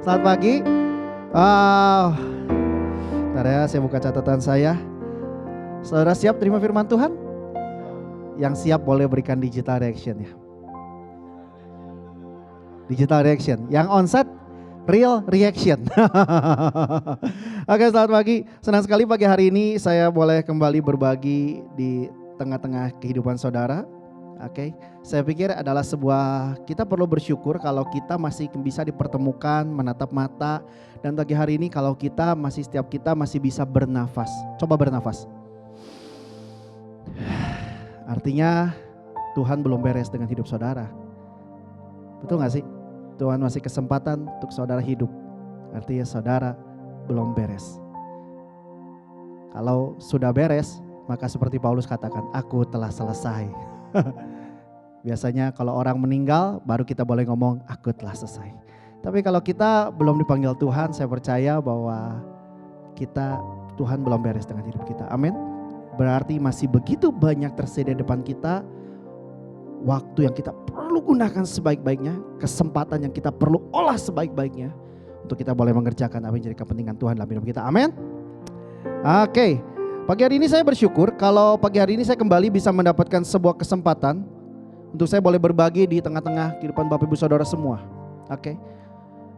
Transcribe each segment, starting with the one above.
Selamat pagi. Wow. Bentar ya, saya buka catatan saya. Saudara siap terima firman Tuhan? Yang siap boleh berikan digital reaction ya. Digital reaction. Yang onset real reaction. Oke, selamat pagi. Senang sekali pagi hari ini saya boleh kembali berbagi di tengah-tengah kehidupan saudara. Oke, saya pikir adalah kita perlu bersyukur kalau kita masih bisa dipertemukan, menatap mata. Dan pagi hari ini kalau setiap kita masih bisa bernafas. Coba bernafas. Artinya Tuhan belum beres dengan hidup saudara. Betul gak sih? Tuhan masih kesempatan untuk saudara hidup. Artinya saudara belum beres. Kalau sudah beres, maka seperti Paulus katakan, aku telah selesai. Biasanya kalau orang meninggal baru kita boleh ngomong aku telah selesai. Tapi kalau kita belum dipanggil Tuhan, saya percaya bahwa Tuhan belum beres dengan hidup kita. Amin. Berarti masih begitu banyak tersedia depan kita, waktu yang kita perlu gunakan sebaik-baiknya, kesempatan yang kita perlu olah sebaik-baiknya untuk kita boleh mengerjakan apa yang jadi kepentingan Tuhan dalam hidup kita. Amin. Oke. Pagi hari ini saya bersyukur kalau pagi hari ini saya kembali bisa mendapatkan sebuah kesempatan untuk saya boleh berbagi di tengah-tengah kehidupan Bapak Ibu Saudara semua. Oke.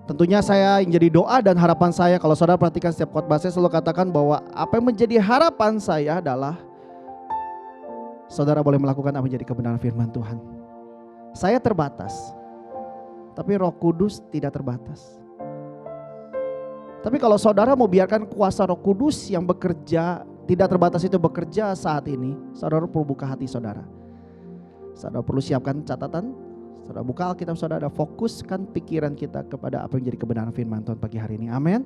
Tentunya saya yang jadi doa dan harapan saya, kalau saudara perhatikan setiap khotbah saya selalu katakan bahwa apa yang menjadi harapan saya adalah saudara boleh melakukan apa yang menjadi kebenaran firman Tuhan. Saya terbatas, tapi Roh Kudus tidak terbatas. Tapi kalau saudara mau biarkan kuasa Roh Kudus yang bekerja tidak terbatas itu bekerja saat ini, saudara perlu buka hati saudara. Saudara perlu siapkan catatan, saudara buka Alkitab saudara, fokuskan pikiran kita kepada apa yang jadi kebenaran firman Tuhan pagi hari ini. Amin.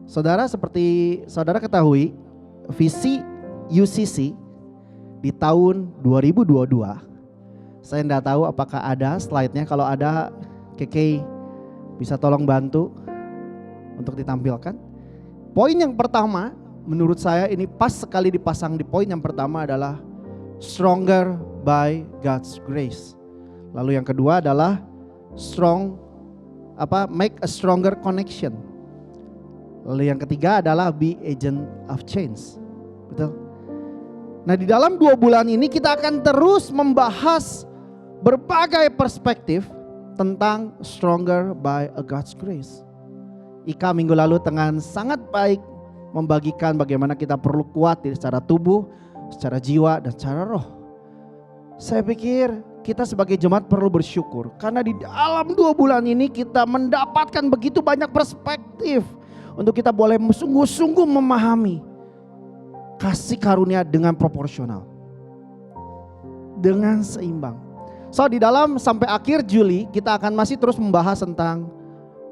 Saudara, seperti saudara ketahui, visi UCC di tahun 2022, saya tidak tahu apakah ada slide-nya. Kalau ada, Keke bisa tolong bantu untuk ditampilkan. Poin yang pertama menurut saya ini pas sekali dipasang di poin yang pertama adalah stronger by God's grace. Lalu yang kedua adalah make a stronger connection. Lalu yang ketiga adalah be agent of change. Betul? Nah, di dalam 2 bulan ini kita akan terus membahas berbagai perspektif tentang stronger by God's grace. Ika minggu lalu dengan sangat baik membagikan bagaimana kita perlu kuat secara tubuh, secara jiwa, dan secara roh. Saya pikir kita sebagai jemaat perlu bersyukur karena di dalam 2 bulan ini kita mendapatkan begitu banyak perspektif untuk kita boleh sungguh-sungguh memahami kasih karunia dengan proporsional, dengan seimbang. So di dalam sampai akhir Juli kita akan masih terus membahas tentang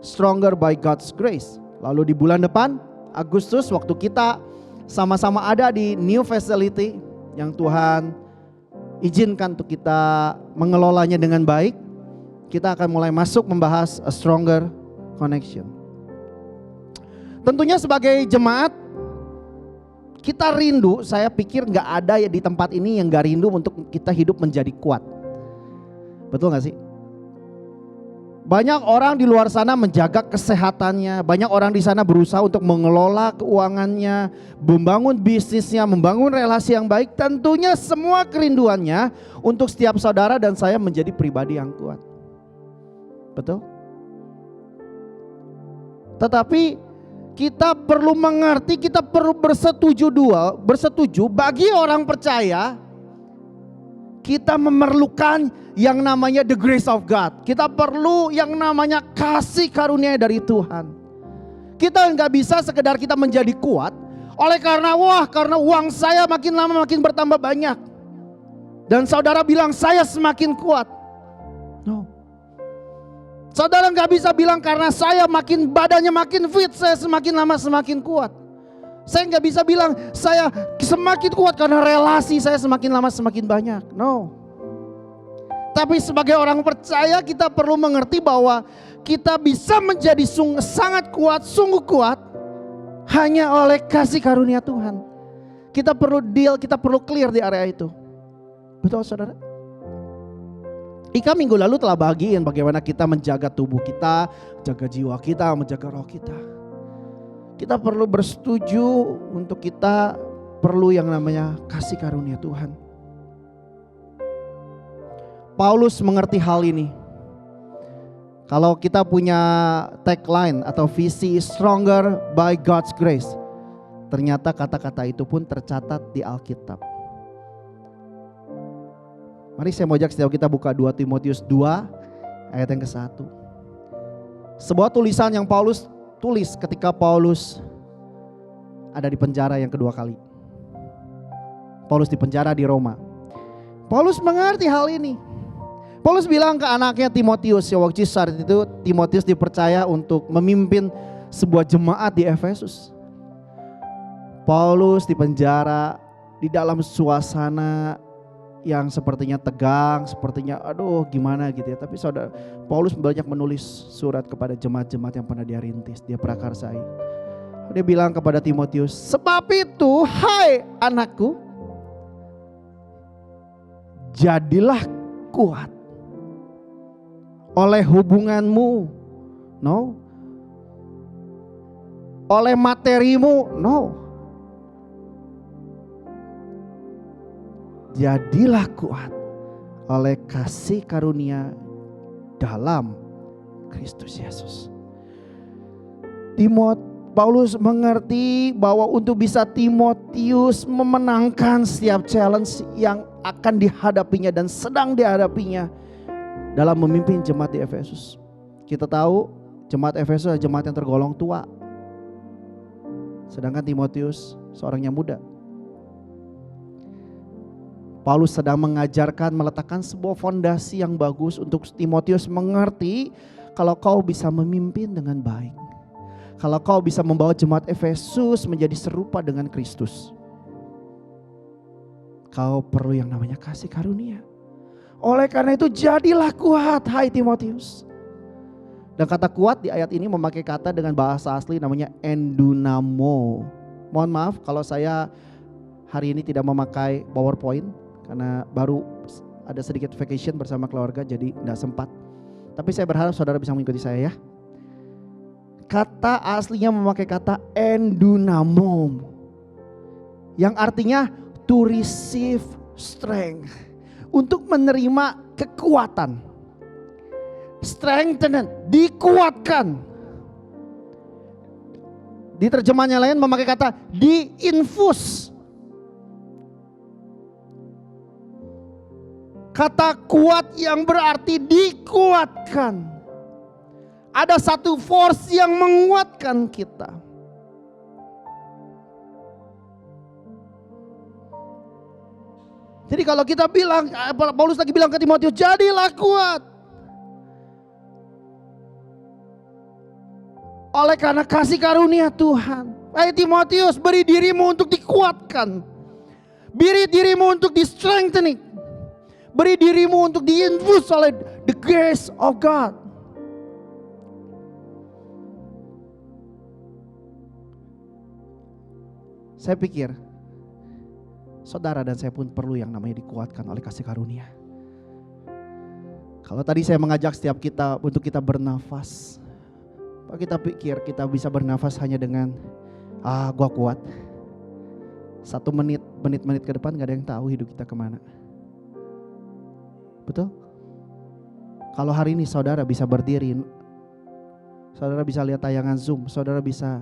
stronger by God's grace. Lalu di bulan depan Agustus waktu kita sama-sama ada di new facility yang Tuhan izinkan untuk kita mengelolanya dengan baik, kita akan mulai masuk membahas a stronger connection. Tentunya sebagai jemaat kita rindu, saya pikir gak ada ya di tempat ini yang gak rindu untuk kita hidup menjadi kuat. Betul gak sih? Banyak orang di luar sana menjaga kesehatannya, banyak orang di sana berusaha untuk mengelola keuangannya, membangun bisnisnya, membangun relasi yang baik. Tentunya semua kerinduannya untuk setiap saudara dan saya menjadi pribadi yang kuat. Betul? Tetapi kita perlu mengerti, kita perlu bersetuju bagi orang percaya kita memerlukan yang namanya the grace of God. Kita perlu yang namanya kasih karunia dari Tuhan. Kita nggak bisa sekedar kita menjadi kuat karena uang saya makin lama makin bertambah banyak. Dan saudara bilang saya semakin kuat. No. Saudara nggak bisa bilang karena saya badannya makin fit, saya semakin lama semakin kuat. Saya nggak bisa bilang saya semakin kuat karena relasi saya semakin lama semakin banyak. No. Tapi sebagai orang percaya kita perlu mengerti bahwa kita bisa menjadi sangat kuat, sungguh kuat hanya oleh kasih karunia Tuhan. Kita perlu clear di area itu. Betul saudara? Ika minggu lalu telah bagiin bagaimana kita menjaga tubuh kita, jaga jiwa kita, menjaga roh kita. Kita perlu bersetuju untuk kita perlu yang namanya kasih karunia Tuhan. Paulus mengerti hal ini. Kalau kita punya tagline atau visi stronger by God's grace, ternyata kata-kata itu pun tercatat di Alkitab. Mari saya mau ajak setiap kita buka 2 Timotius 2 ayat yang ke-1. Sebuah tulisan yang Paulus tulis ketika Paulus ada di penjara yang kedua kali. Paulus di penjara di Roma. Paulus mengerti hal ini. Paulus bilang ke anaknya Timotius, ya waktu saat itu Timotius dipercaya untuk memimpin sebuah jemaat di Efesus. Paulus di penjara di dalam suasana yang sepertinya tegang, sepertinya aduh gimana gitu ya. Tapi saudara, Paulus banyak menulis surat kepada jemaat-jemaat yang pernah dia rintis, dia prakarsai. Dia bilang kepada Timotius, sebab itu hai anakku, jadilah kuat oleh hubunganmu, no, oleh materimu, no. Jadilah kuat oleh kasih karunia dalam Kristus Yesus. Paulus mengerti bahwa untuk bisa Timotius memenangkan setiap challenge yang akan dihadapinya dan sedang dihadapinya dalam memimpin jemaat di Efesus. Kita tahu jemaat Efesus adalah jemaat yang tergolong tua, sedangkan Timotius seorang yang muda. Paulus sedang mengajarkan, meletakkan sebuah fondasi yang bagus untuk Timotius mengerti kalau kau bisa memimpin dengan baik, kalau kau bisa membawa jemaat Efesus menjadi serupa dengan Kristus, kau perlu yang namanya kasih karunia. Oleh karena itu jadilah kuat hai Timotius. Dan kata kuat di ayat ini memakai kata dengan bahasa asli namanya endunamo. Mohon maaf kalau saya hari ini tidak memakai PowerPoint karena baru ada sedikit vacation bersama keluarga jadi tidak sempat. Tapi saya berharap saudara bisa mengikuti saya ya. Kata aslinya memakai kata endunamo, yang artinya to receive strength, untuk menerima kekuatan. Strengthen, dikuatkan. Di terjemahan yang lain memakai kata diinfus. Kata kuat yang berarti dikuatkan. Ada satu force yang menguatkan kita. Jadi kalau kita bilang, Paulus lagi bilang ke Timotius, jadilah kuat. Oleh karena kasih karunia Tuhan. Hai Timotius, beri dirimu untuk dikuatkan. Beri dirimu untuk di strengthening. Beri dirimu untuk diinfus oleh the grace of God. Saya pikir saudara dan saya pun perlu yang namanya dikuatkan oleh kasih karunia. Kalau tadi saya mengajak setiap kita untuk kita bernafas, apa kita pikir kita bisa bernafas hanya dengan gua kuat. 1 menit ke depan gak ada yang tahu hidup kita kemana. Betul? Kalau hari ini saudara bisa berdiri, saudara bisa lihat tayangan Zoom, saudara bisa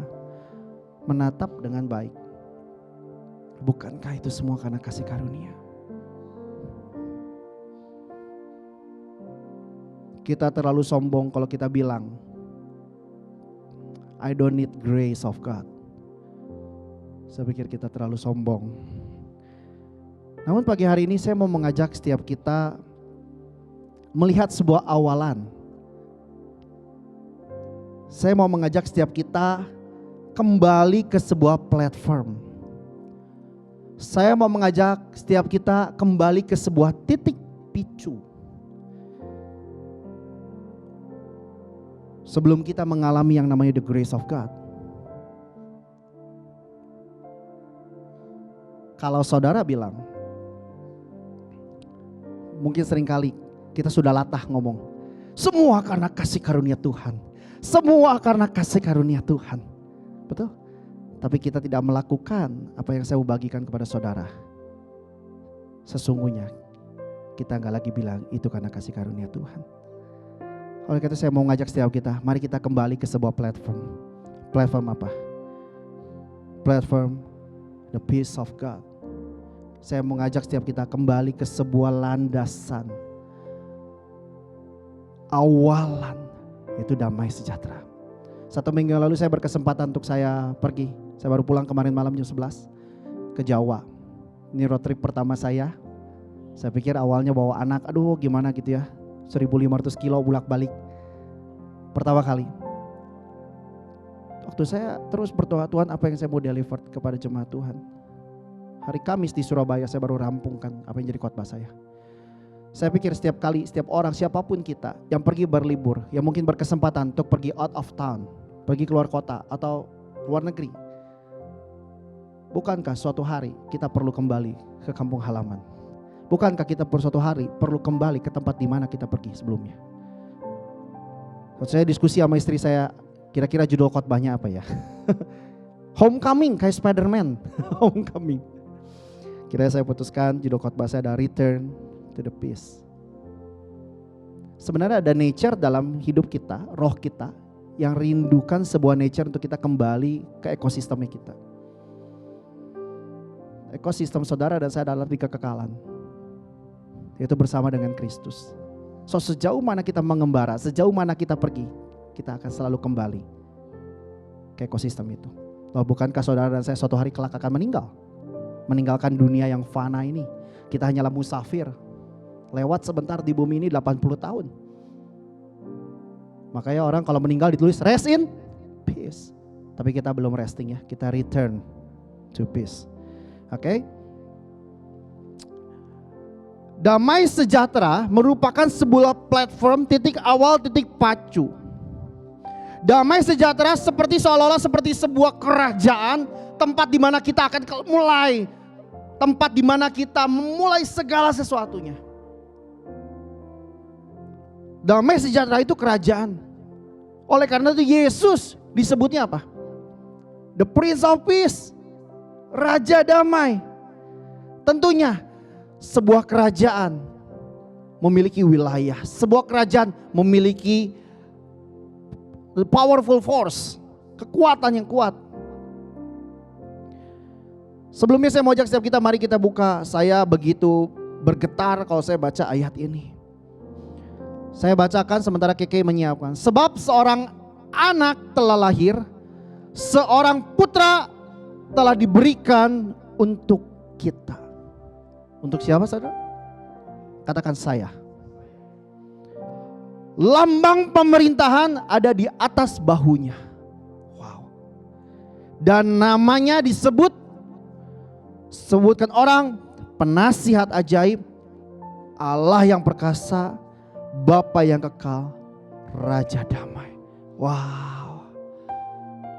menatap dengan baik. Bukankah itu semua karena kasih karunia? Kita terlalu sombong kalau kita bilang I don't need grace of God. Saya pikir kita terlalu sombong. Namun pagi hari ini saya mau mengajak setiap kita melihat sebuah awalan. Saya mau mengajak setiap kita kembali ke sebuah platform. Saya mau mengajak setiap kita kembali ke sebuah titik picu. Sebelum kita mengalami yang namanya the grace of God. Kalau saudara bilang, mungkin seringkali Kita sudah latah ngomong, semua karena kasih karunia Tuhan. Semua karena kasih karunia Tuhan. Betul? Tapi kita tidak melakukan apa yang saya bagikan kepada saudara. Sesungguhnya kita nggak lagi bilang itu karena kasih karunia Tuhan. Oleh karena itu saya mau ngajak setiap kita, mari kita kembali ke sebuah platform. Platform apa? Platform the peace of God. Saya mengajak setiap kita kembali ke sebuah landasan. Awalan itu damai sejahtera. 1 minggu yang lalu saya berkesempatan untuk saya pergi. Saya baru pulang kemarin malam jam 11 ke Jawa. Ini road trip pertama saya. Saya pikir awalnya bawa anak, aduh gimana gitu ya. 1.500 kilo bolak balik. Pertama kali. Waktu saya terus berdoa, Tuhan apa yang saya mau deliver kepada jemaat Tuhan. Hari Kamis di Surabaya saya baru rampungkan apa yang jadi khotbah saya. Saya pikir setiap kali, setiap orang, siapapun kita yang pergi berlibur, yang mungkin berkesempatan untuk pergi out of town, pergi keluar kota atau luar negeri. Bukankah suatu hari kita perlu kembali ke kampung halaman? Bukankah kita suatu hari perlu kembali ke tempat di mana kita pergi sebelumnya? Saya diskusi sama istri saya, kira-kira judul khotbahnya apa ya? Homecoming kayak Spider-Man. Homecoming. Kira saya putuskan judul khotbah saya ada Return to the Peace. Sebenarnya ada nature dalam hidup kita, roh kita yang rindukan sebuah nature untuk kita kembali ke ekosistemnya kita. Ekosistem saudara dan saya adalah di kekekalan, yaitu bersama dengan Kristus. So sejauh mana kita mengembara, sejauh mana kita pergi, kita akan selalu kembali ke ekosistem itu. Loh, bukankah saudara dan saya suatu hari kelak akan meninggal? Meninggalkan dunia yang fana ini. Kita hanyalah musafir. Lewat sebentar di bumi ini 80 tahun. Makanya orang kalau meninggal ditulis rest in peace. Tapi kita belum resting ya. Kita return to peace. Oke? Damai sejahtera merupakan sebuah platform titik awal, titik pacu. Damai sejahtera seperti seolah-olah seperti sebuah kerajaan, tempat di mana kita akan mulai, tempat di mana kita memulai segala sesuatunya. Damai sejahtera itu kerajaan. Oleh karena itu Yesus disebutnya apa? The Prince of Peace, Raja Damai. Tentunya sebuah kerajaan memiliki wilayah, sebuah kerajaan memiliki powerful force, kekuatan yang kuat. Sebelumnya saya mau ajak setiap kita, mari kita buka. Saya begitu bergetar kalau saya baca ayat ini. Saya bacakan sementara Keke menyiapkan. Sebab seorang anak telah lahir, seorang putra telah diberikan untuk kita. Untuk siapa saudara? Katakan saya. Lambang pemerintahan ada di atas bahunya. Wow. Dan namanya sebutkan orang penasihat ajaib, Allah yang perkasa, Bapa yang kekal, Raja damai. Wow.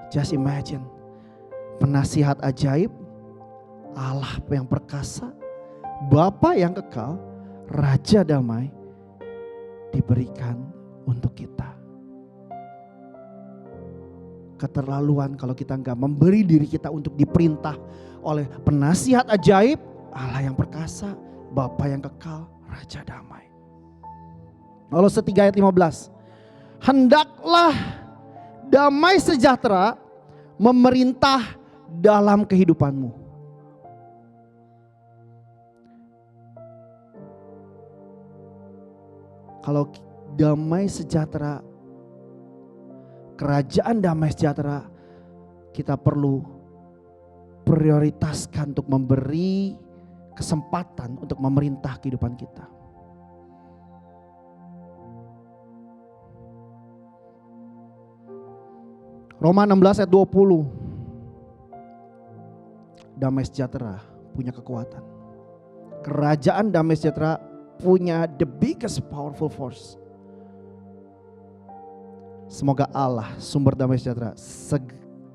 Just imagine. Penasihat ajaib, Allah yang perkasa, Bapa yang kekal, Raja damai diberikan untuk kita. Keterlaluan kalau kita enggak memberi diri kita untuk diperintah oleh penasihat ajaib, Allah yang perkasa, Bapa yang kekal, Raja damai. Kolose 3 ayat 15. Hendaklah damai sejahtera memerintah dalam kehidupanmu. Kalau damai sejahtera, kerajaan damai sejahtera, kita perlu prioritaskan untuk memberi kesempatan untuk memerintah kehidupan kita. Roma 16 ayat 20. Damai sejahtera punya kekuatan. Kerajaan damai sejahtera punya the biggest powerful force. Semoga Allah sumber damai sejahtera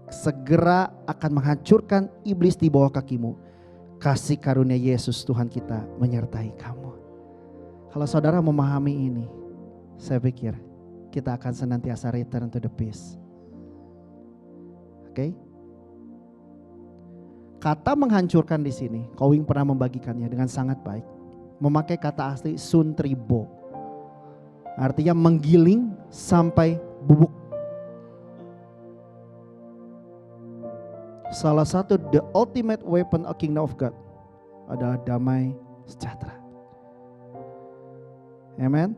segera akan menghancurkan iblis di bawah kakimu. Kasih karunia Yesus Tuhan kita menyertai kamu. Kalau saudara memahami ini, saya pikir kita akan senantiasa return to the peace. Oke? Kata menghancurkan di sini, Kowing pernah membagikannya dengan sangat baik. Memakai kata asli suntribo. Artinya menggiling sampai bubuk. Salah satu the ultimate weapon of kingdom of God adalah damai sejahtera. Amen.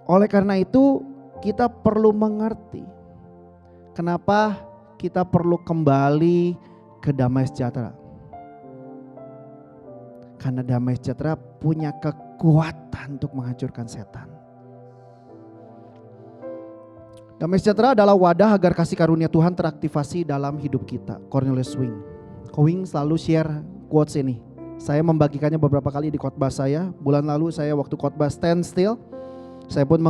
Oleh karena itu kita perlu mengerti kenapa kita perlu kembali ke damai sejahtera. Karena damai sejahtera punya kekuatan untuk menghancurkan setan. Damai sejahtera adalah wadah agar kasih karunia Tuhan teraktivasi dalam hidup kita. Cornelius Wing selalu share quotes ini. Saya membagikannya beberapa kali di khotbah saya. Bulan lalu saya waktu khotbah Stand Still, saya pun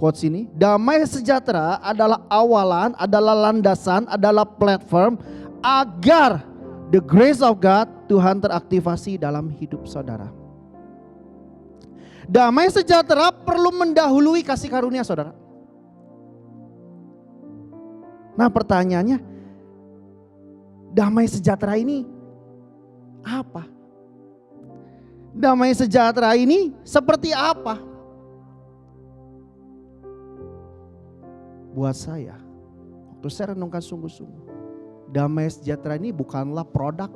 quotes ini. Damai sejahtera adalah awalan, adalah landasan, adalah platform agar the grace of God Tuhan teraktivasi dalam hidup saudara. Damai sejahtera perlu mendahului kasih karunia saudara. Nah pertanyaannya, damai sejahtera ini apa? Damai sejahtera ini seperti apa? Buat saya, waktu saya renungkan sungguh-sungguh, damai sejahtera ini bukanlah produk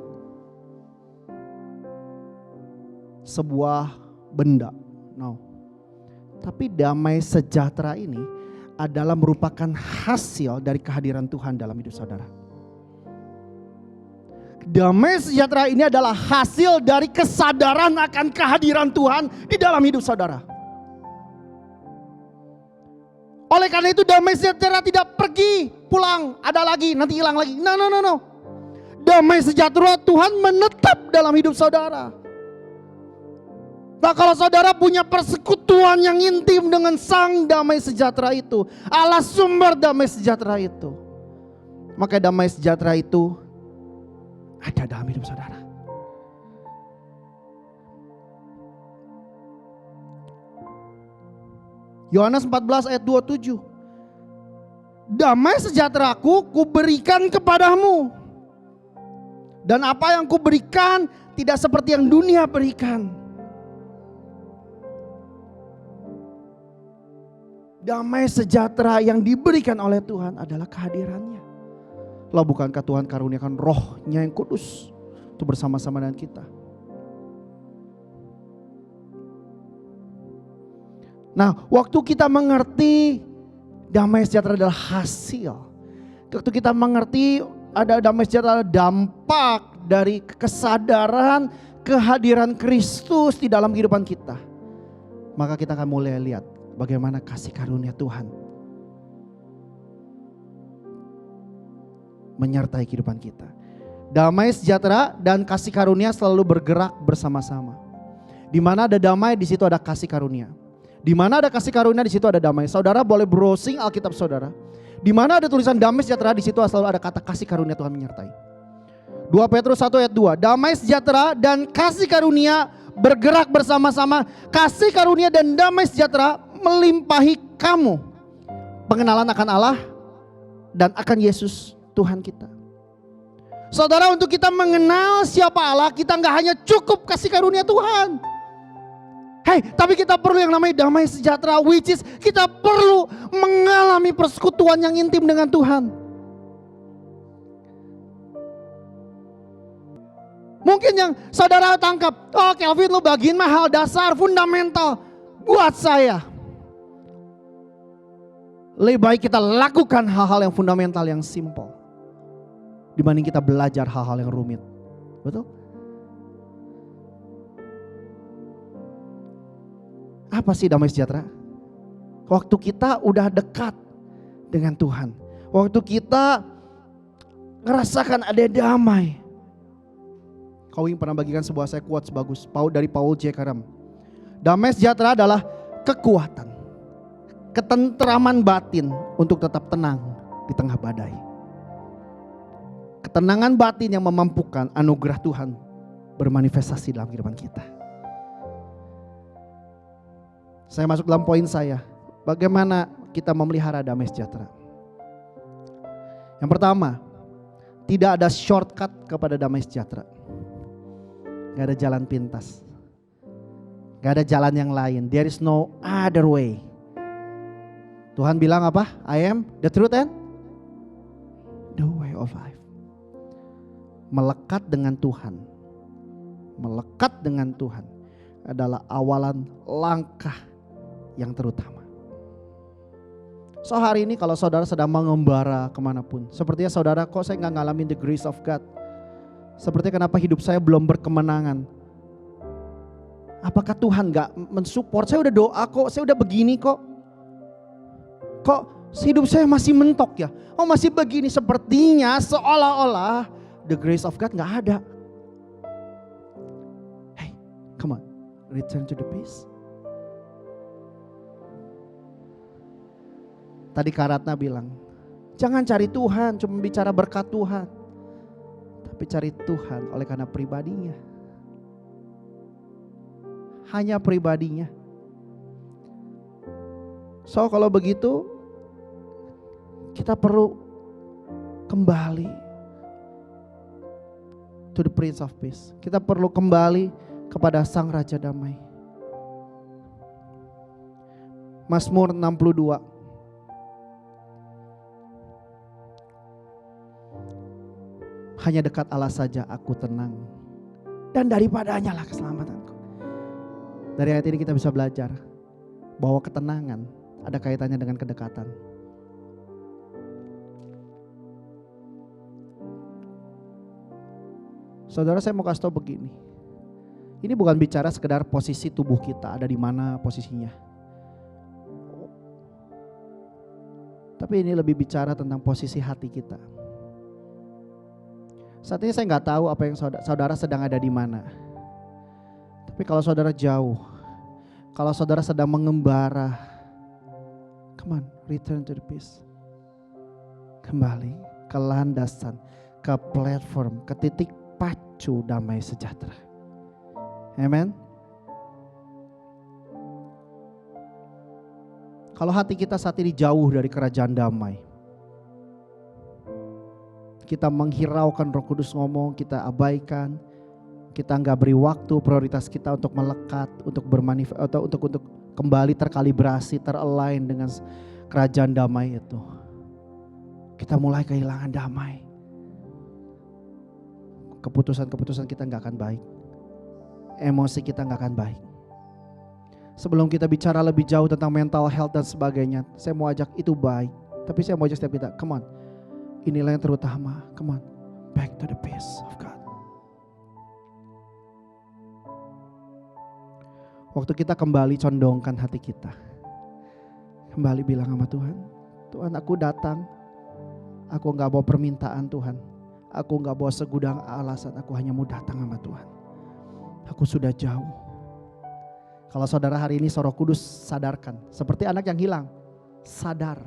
sebuah benda, no. Tapi damai sejahtera ini adalah merupakan hasil dari kehadiran Tuhan dalam hidup saudara. Damai sejahtera ini adalah hasil dari kesadaran akan kehadiran Tuhan di dalam hidup saudara. Oleh karena itu damai sejahtera tidak pergi, pulang, ada lagi, nanti hilang lagi. No. Damai sejahtera Tuhan menetap dalam hidup saudara. Nah kalau saudara punya persekutuan yang intim dengan sang damai sejahtera itu, Allah sumber damai sejahtera itu, maka damai sejahtera itu ada dalam hidup saudara. Yohanes 14 ayat 27. Damai sejahteraku kuberikan kepadamu. Dan apa yang kuberikan tidak seperti yang dunia berikan. Damai sejahtera yang diberikan oleh Tuhan adalah kehadirannya. Lah bukankah Tuhan karuniakan rohnya yang kudus untuk bersama-sama dengan kita. Nah waktu kita mengerti damai sejahtera adalah hasil. Waktu kita mengerti ada damai sejahtera adalah dampak dari kesadaran kehadiran Kristus di dalam kehidupan kita. Maka kita akan mulai lihat bagaimana kasih karunia Tuhan menyertai kehidupan kita. Damai sejahtera dan kasih karunia selalu bergerak bersama-sama. Di mana ada damai, di situ ada kasih karunia. Di mana ada kasih karunia, di situ ada damai. Saudara boleh browsing Alkitab saudara. Di mana ada tulisan damai sejahtera, di situ selalu ada kata kasih karunia Tuhan menyertai. 2 Petrus 1 ayat 2. Damai sejahtera dan kasih karunia bergerak bersama-sama. Kasih karunia dan damai sejahtera melimpahi kamu. Pengenalan akan Allah dan akan Yesus Tuhan kita. Saudara, untuk kita mengenal siapa Allah, kita gak hanya cukup kasih karunia Tuhan. Tapi kita perlu yang namanya damai sejahtera, which is kita perlu mengalami persekutuan yang intim dengan Tuhan. Mungkin yang saudara tangkap, oh Kelvin lu bagiin mah hal dasar, fundamental. Buat saya, lebih baik kita lakukan hal-hal yang fundamental, yang simple, dibanding kita belajar hal-hal yang rumit. Betul? Apa sih damai sejahtera? Waktu kita udah dekat dengan Tuhan, waktu kita ngerasakan ada damai. Kowing pernah bagikan sebuah saya quotes bagus dari Paul J. Karam. Damai sejahtera adalah kekuatan, ketentraman batin untuk tetap tenang di tengah badai. Ketenangan batin yang memampukan anugerah Tuhan bermanifestasi dalam kehidupan kita. Saya masuk dalam poin saya. Bagaimana kita memelihara damai sejahtera? Yang pertama, tidak ada shortcut kepada damai sejahtera. Gak ada jalan pintas. Gak ada jalan yang lain. There is no other way. Tuhan bilang apa? I am the truth and the way of life. Melekat dengan Tuhan. Melekat dengan Tuhan adalah awalan langkah yang terutama. So hari ini kalau saudara sedang mengembara kemanapun, sepertinya saudara, kok saya gak ngalamin the grace of God. Sepertinya kenapa hidup saya belum berkemenangan. Apakah Tuhan gak mensupport? Saya udah doa kok, saya udah begini kok. Kok hidup saya masih mentok ya? Oh masih begini, sepertinya seolah-olah the grace of God gak ada. Hey, come on, return to the peace. Tadi Karatna bilang, jangan cari Tuhan cuma bicara berkat Tuhan, tapi cari Tuhan oleh karena pribadinya. Hanya pribadinya. So kalau begitu, kita perlu kembali to the Prince of Peace. Kita perlu kembali kepada Sang Raja Damai. Mazmur 62. Hanya dekat Allah saja aku tenang, dan daripadanya lah keselamatanku. Dari ayat ini kita bisa belajar bahwa ketenangan ada kaitannya dengan kedekatan. Saudara, saya mau kasih tahu begini. Ini bukan bicara sekedar posisi tubuh kita ada di mana posisinya. Tapi ini lebih bicara tentang posisi hati kita. Saat ini saya nggak tahu apa yang saudara sedang ada di mana. Tapi kalau saudara jauh, kalau saudara sedang mengembara, come on, return to the peace. Kembali ke landasan, ke platform, ke titik pacu damai sejahtera. Amen. Kalau hati kita saat ini jauh dari kerajaan damai, kita menghiraukan Roh Kudus ngomong, kita abaikan, kita nggak beri waktu, prioritas kita untuk melekat, untuk bermanifest, atau untuk kembali terkalibrasi, teralign dengan kerajaan damai itu. Kita mulai kehilangan damai. Keputusan-keputusan kita nggak akan baik, emosi kita nggak akan baik. Sebelum kita bicara lebih jauh tentang mental health dan sebagainya, saya mau ajak itu baik, tapi saya mau ajak setiap kita, come on. Inilah yang terutama, come on, back to the peace of God. Waktu kita kembali condongkan hati kita, kembali bilang sama Tuhan, Tuhan aku datang, aku gak bawa permintaan Tuhan, aku gak bawa segudang alasan, aku hanya mau datang sama Tuhan. Aku sudah jauh. Kalau saudara hari ini Roh Kudus sadarkan, seperti anak yang hilang, sadar,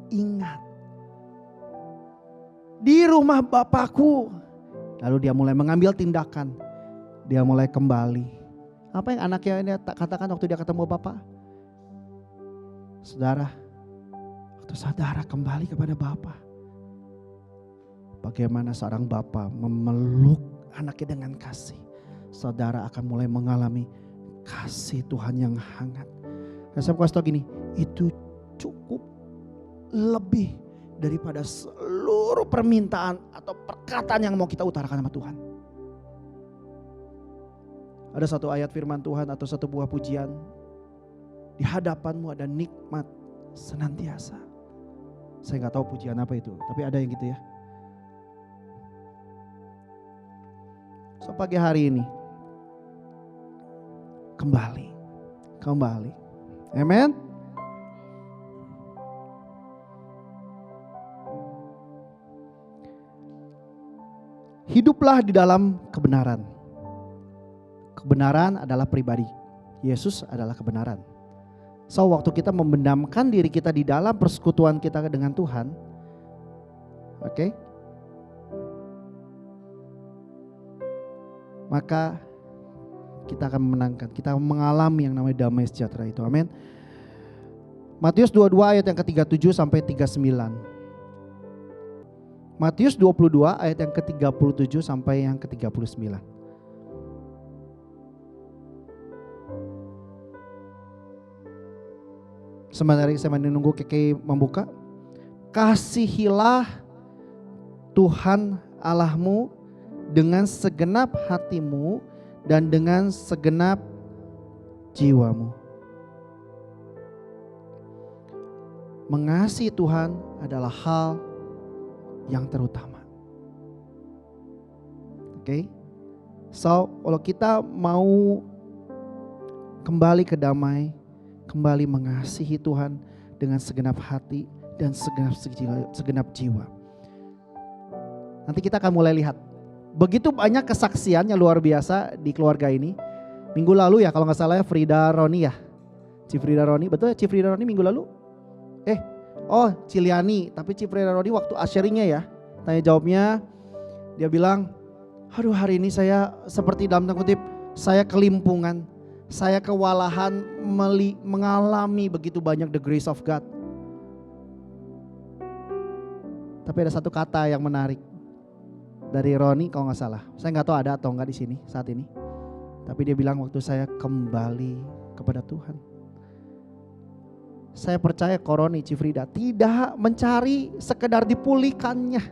ingat. Di rumah Bapakku. Lalu dia mulai mengambil tindakan. Dia mulai kembali. Apa yang anaknya ini katakan waktu dia ketemu Bapak? Saudara, waktu saudara kembali kepada Bapak, bagaimana seorang Bapak memeluk anaknya dengan kasih, saudara akan mulai mengalami kasih Tuhan yang hangat. Dan saya kasih tahu gini, itu cukup lebih daripada seluruh permintaan atau perkataan yang mau kita utarakan sama Tuhan. Ada satu ayat firman Tuhan atau satu buah pujian, di hadapanmu ada nikmat senantiasa. Saya gak tahu pujian apa itu, tapi ada yang gitu ya. So pagi hari ini kembali. Amen. Hiduplah di dalam kebenaran. Kebenaran adalah pribadi. Yesus adalah kebenaran. So waktu kita memendamkan diri kita di dalam persekutuan kita dengan Tuhan, oke? Maka kita akan memenangkan. Kita akan mengalami yang namanya damai sejahtera itu. Amin. Matius 22 ayat yang ke-37 sampai 39. Matius 22 ayat yang ke-37 sampai yang ke-39. Sementara saya menunggu Keke membuka. Kasihilah Tuhan Allahmu dengan segenap hatimu dan dengan segenap jiwamu. Mengasihi Tuhan adalah hal yang terutama. Oke. So, kalau kita mau kembali ke damai, kembali mengasihi Tuhan dengan segenap hati dan segenap jiwa. Nanti kita akan mulai lihat. Begitu banyak kesaksian yang luar biasa di keluarga ini. Minggu lalu ya kalau gak salah ya Frida Roni ya. Frida Roni, betul ya Frida Roni minggu lalu? Ciliani. Tapi Frida Roni waktu sharingnya ya. Tanya jawabnya dia bilang, aduh hari ini saya seperti dalam tanda kutip saya kelimpungan. Saya kewalahan mengalami begitu banyak the grace of God. Tapi ada satu kata yang menarik dari Roni kalau nggak salah. Saya nggak tahu ada atau nggak di sini saat ini. Tapi dia bilang waktu saya kembali kepada Tuhan. Saya percaya Roni Cifrida tidak mencari sekedar dipulihkannya.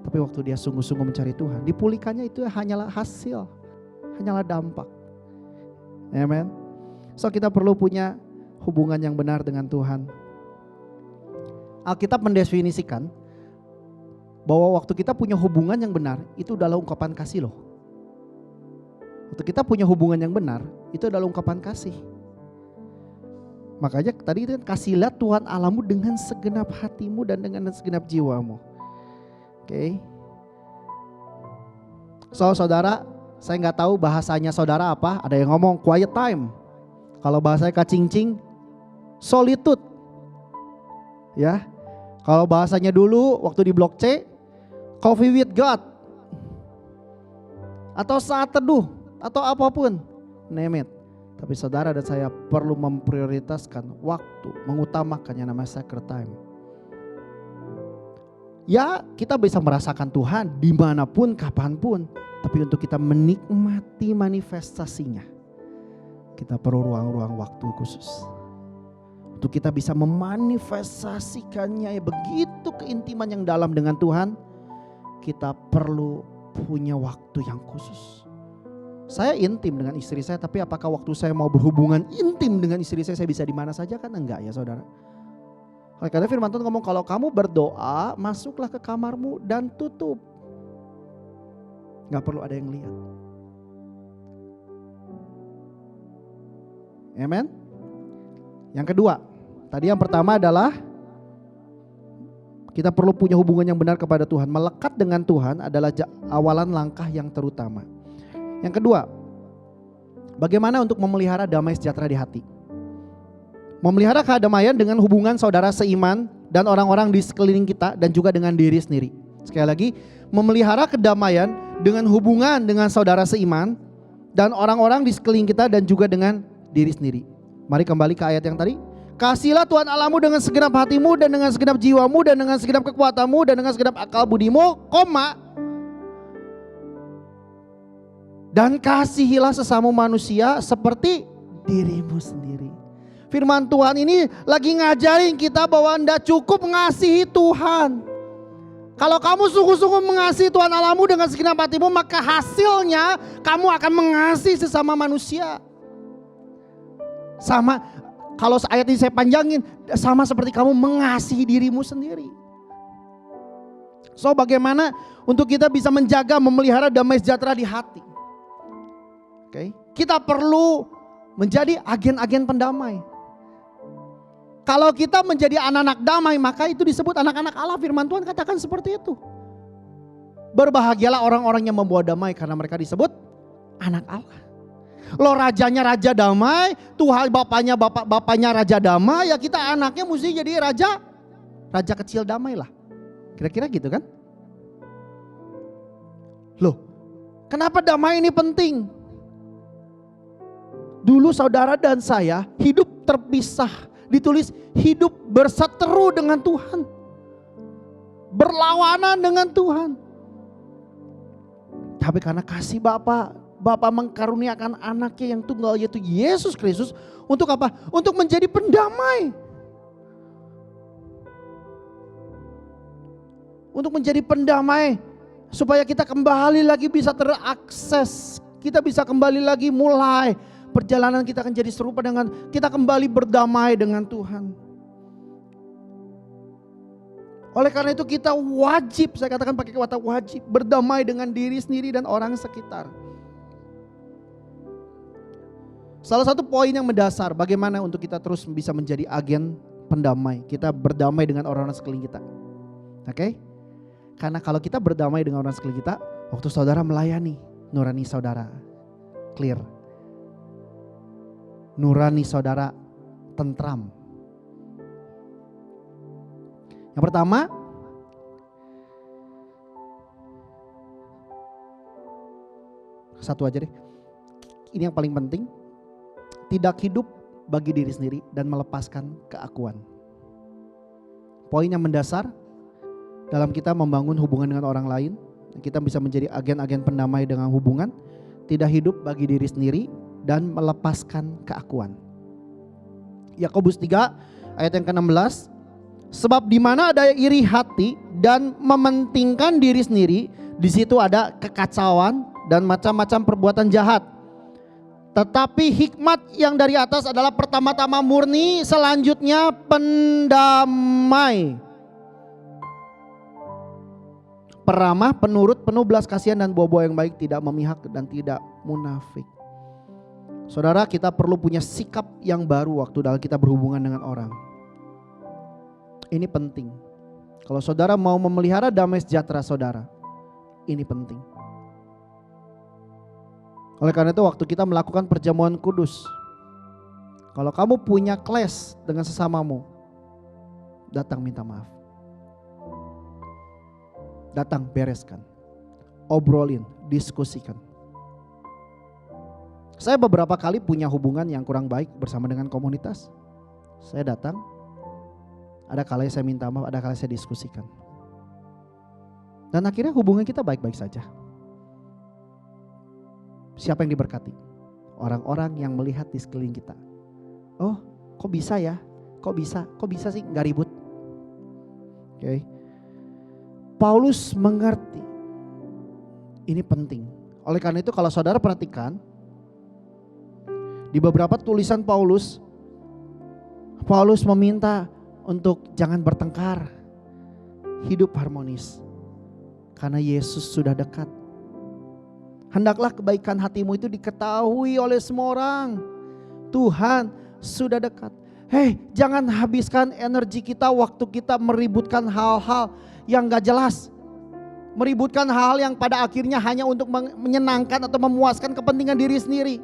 Tapi waktu dia sungguh-sungguh mencari Tuhan, dipulihkannya itu hanyalah hasil, hanyalah dampak. Amen. So kita perlu punya hubungan yang benar dengan Tuhan. Alkitab mendefinisikan bahwa waktu kita punya hubungan yang benar, itu adalah ungkapan kasih loh. Waktu kita punya hubungan yang benar, itu adalah ungkapan kasih. Makanya tadi itu kasihlah Tuhan Allahmu dengan segenap hatimu dan dengan segenap jiwamu. Oke. So saudara, saya nggak tahu bahasanya saudara apa. Ada yang ngomong quiet time. Kalau bahasanya kacing-cing, solitude. Ya. Kalau bahasanya dulu waktu di blok C, coffee with God. Atau saat teduh, atau apapun. Name it. Tapi saudara dan saya perlu memprioritaskan waktu, mengutamakan yang namanya sacred time. Ya kita bisa merasakan Tuhan dimanapun, kapanpun. Tapi untuk kita menikmati manifestasinya, kita perlu ruang-ruang waktu khusus. Untuk kita bisa memanifestasikannya ya begitu keintiman yang dalam dengan Tuhan, kita perlu punya waktu yang khusus. Saya intim dengan istri saya, tapi apakah waktu saya mau berhubungan intim dengan istri saya bisa di mana saja? Kan enggak ya saudara. Karena firman Tuhan ngomong kalau kamu berdoa, masuklah ke kamarmu dan tutup. Gak perlu ada yang lihat. Amen. Yang kedua, tadi yang pertama adalah kita perlu punya hubungan yang benar kepada Tuhan. Melekat dengan Tuhan adalah awalan langkah yang terutama. Yang kedua, bagaimana untuk memelihara damai sejahtera di hati? Memelihara kedamaian dengan hubungan saudara seiman dan orang-orang di sekeliling kita dan juga dengan diri sendiri. Sekali lagi, memelihara kedamaian dengan hubungan dengan saudara seiman dan orang-orang di sekeliling kita dan juga dengan diri sendiri. Mari kembali ke ayat yang tadi. Kasihlah Tuhan Allahmu dengan segenap hatimu dan dengan segenap jiwamu dan dengan segenap kekuatanmu dan dengan segenap akal budimu, dan kasihilah sesama manusia seperti dirimu sendiri. Firman Tuhan ini lagi ngajarin kita bahwa tidak cukup mengasihi Tuhan. Kalau kamu sungguh-sungguh mengasihi Tuhan Allahmu dengan segenap hatimu, maka hasilnya kamu akan mengasihi sesama manusia. Sama, kalau ayat ini saya panjangin, sama seperti kamu mengasihi dirimu sendiri. So bagaimana untuk kita bisa menjaga, memelihara damai sejahtera di hati? Oke, kita perlu menjadi agen-agen pendamai. Kalau kita menjadi anak-anak damai, maka itu disebut anak-anak Allah. Firman Tuhan katakan seperti itu. Berbahagialah orang-orang yang membawa damai karena mereka disebut anak Allah. Lo rajanya raja damai, Tuhan bapaknya raja damai, ya kita anaknya mesti jadi raja kecil damai lah. Kira-kira gitu kan? Loh, kenapa damai ini penting? Dulu saudara dan saya hidup terpisah. Ditulis hidup berseteru dengan Tuhan. Berlawanan dengan Tuhan. Tapi karena kasih Bapa, Bapa mengkaruniakan anaknya yang tunggal yaitu Yesus Kristus. Untuk apa? Untuk menjadi pendamai. Untuk menjadi pendamai. Supaya kita kembali lagi bisa terakses. Kita bisa kembali lagi mulai. Perjalanan kita akan jadi serupa dengan kita kembali berdamai dengan Tuhan. Oleh karena itu kita wajib, saya katakan pakai kata wajib, berdamai dengan diri sendiri dan orang sekitar. Salah satu poin yang mendasar bagaimana untuk kita terus bisa menjadi agen pendamai. Kita berdamai dengan orang-orang sekeliling kita. Oke? Karena kalau kita berdamai dengan orang sekeliling kita, waktu saudara melayani, nurani saudara clear. Nurani saudara tentram. Yang pertama, satu aja deh. Ini yang paling penting. Tidak hidup bagi diri sendiri dan melepaskan keakuan. Poin yang mendasar dalam kita membangun hubungan dengan orang lain, kita bisa menjadi agen-agen pendamai dengan hubungan. Tidak hidup bagi diri sendiri dan melepaskan keakuan. Yakobus 3 ayat yang ke-16. Sebab di mana ada iri hati dan mementingkan diri sendiri, di situ ada kekacauan dan macam-macam perbuatan jahat. Tetapi hikmat yang dari atas adalah pertama-tama murni, selanjutnya pendamai, peramah, penurut, penuh belas kasihan dan buah-buah yang baik, tidak memihak dan tidak munafik. Saudara, kita perlu punya sikap yang baru waktu dalam kita berhubungan dengan orang. Ini penting. Kalau saudara mau memelihara damai sejahtera saudara, ini penting. Oleh karena itu waktu kita melakukan perjamuan kudus, kalau kamu punya clash dengan sesamamu, datang minta maaf. Datang bereskan, obrolin, diskusikan. Saya beberapa kali punya hubungan yang kurang baik bersama dengan komunitas. Saya datang, ada kalanya saya minta maaf, ada kalanya saya diskusikan. Dan akhirnya hubungan kita baik-baik saja. Siapa yang diberkati? Orang-orang yang melihat di sekeliling kita. Oh, kok bisa ya? Kok bisa sih gak ribut? Oke. Paulus mengerti. Ini penting. Oleh karena itu kalau saudara perhatikan, di beberapa tulisan Paulus meminta untuk jangan bertengkar, hidup harmonis, karena Yesus sudah dekat. Hendaklah kebaikan hatimu itu diketahui oleh semua orang. Tuhan sudah dekat. Hei, jangan habiskan energi kita waktu kita meributkan hal-hal yang gak jelas. Meributkan hal yang pada akhirnya hanya untuk menyenangkan atau memuaskan kepentingan diri sendiri.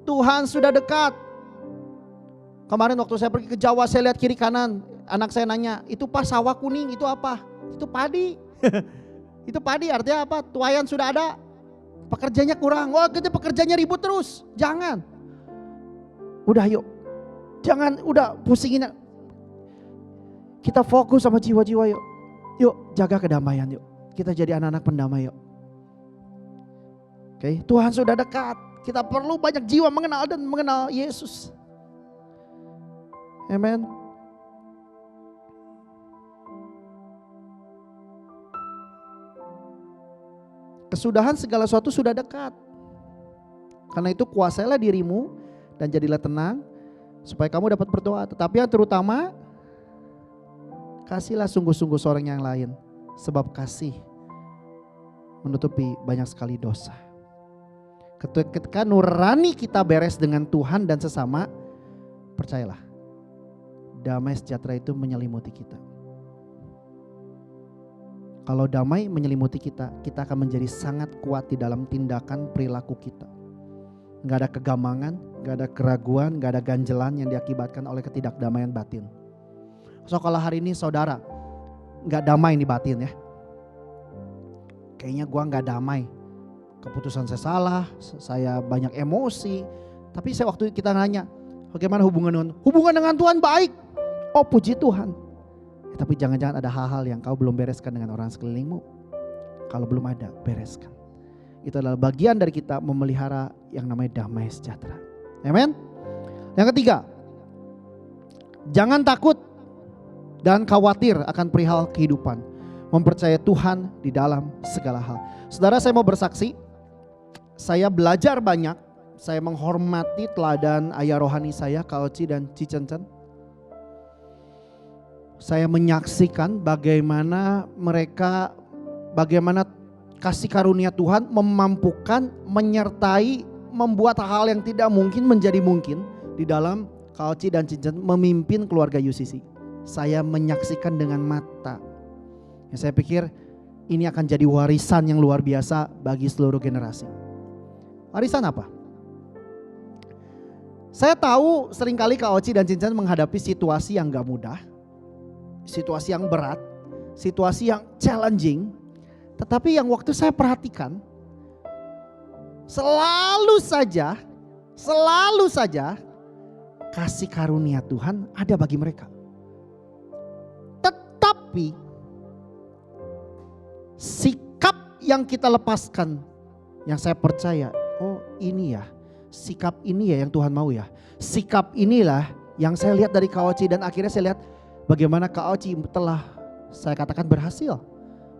Tuhan sudah dekat. Kemarin waktu saya pergi ke Jawa, saya lihat kiri kanan, anak saya nanya, itu pas sawah kuning, itu apa? Itu padi. Itu padi artinya apa? Tuayan sudah ada, pekerjanya kurang. Wah, kita pekerjanya ribut terus. Jangan. Udah yuk. Jangan udah pusingin. Kita fokus sama jiwa-jiwa yuk. Yuk jaga kedamaian yuk. Kita jadi anak-anak pendamai yuk. Oke, Tuhan sudah dekat. Kita perlu banyak jiwa mengenal dan mengenal Yesus. Amen. Kesudahan segala sesuatu sudah dekat. Karena itu kuasailah dirimu dan jadilah tenang supaya kamu dapat berdoa. Tetapi yang terutama, kasihlah sungguh-sungguh seorang yang lain, sebab kasih menutupi banyak sekali dosa. Ketika nurani kita beres dengan Tuhan dan sesama, percayalah, damai sejahtera itu menyelimuti kita. Kalau damai menyelimuti kita, kita akan menjadi sangat kuat di dalam tindakan perilaku kita. Gak ada kegamangan, gak ada keraguan, gak ada ganjelan yang diakibatkan oleh ketidakdamaian batin. So kalau hari ini saudara gak damai di batin ya, kayaknya gua gak damai. keputusan saya salah, saya banyak emosi. Tapi waktu kita nanya, bagaimana hubungan dengan Tuhan baik. Oh puji Tuhan. Tapi jangan-jangan ada hal-hal yang kau belum bereskan dengan orang sekelilingmu. Kalau belum ada, bereskan. Itu adalah bagian dari kita memelihara yang namanya damai sejahtera. Amen. Yang ketiga, jangan takut dan khawatir akan perihal kehidupan. Mempercayai Tuhan di dalam segala hal. Saudara, saya mau bersaksi, saya belajar banyak. Saya menghormati teladan ayah rohani saya, Kak Oci dan Cicencen. Saya menyaksikan bagaimana kasih karunia Tuhan memampukan, menyertai, membuat hal yang tidak mungkin menjadi mungkin di dalam Kak Oci dan Cicencen memimpin keluarga UCC. Saya menyaksikan dengan mata. Saya pikir ini akan jadi warisan yang luar biasa bagi seluruh generasi. Warisan apa? Saya tahu seringkali Kak Oci dan Cincin menghadapi situasi yang gak mudah, situasi yang berat, situasi yang challenging. Tetapi yang waktu saya perhatikan, selalu saja kasih karunia Tuhan ada bagi mereka. Tetapi sikap yang kita lepaskan, yang saya percaya, oh ini ya, sikap ini ya yang Tuhan mau ya. Sikap inilah yang saya lihat dari Kak Oci, dan akhirnya saya lihat bagaimana Kak Oci telah saya katakan berhasil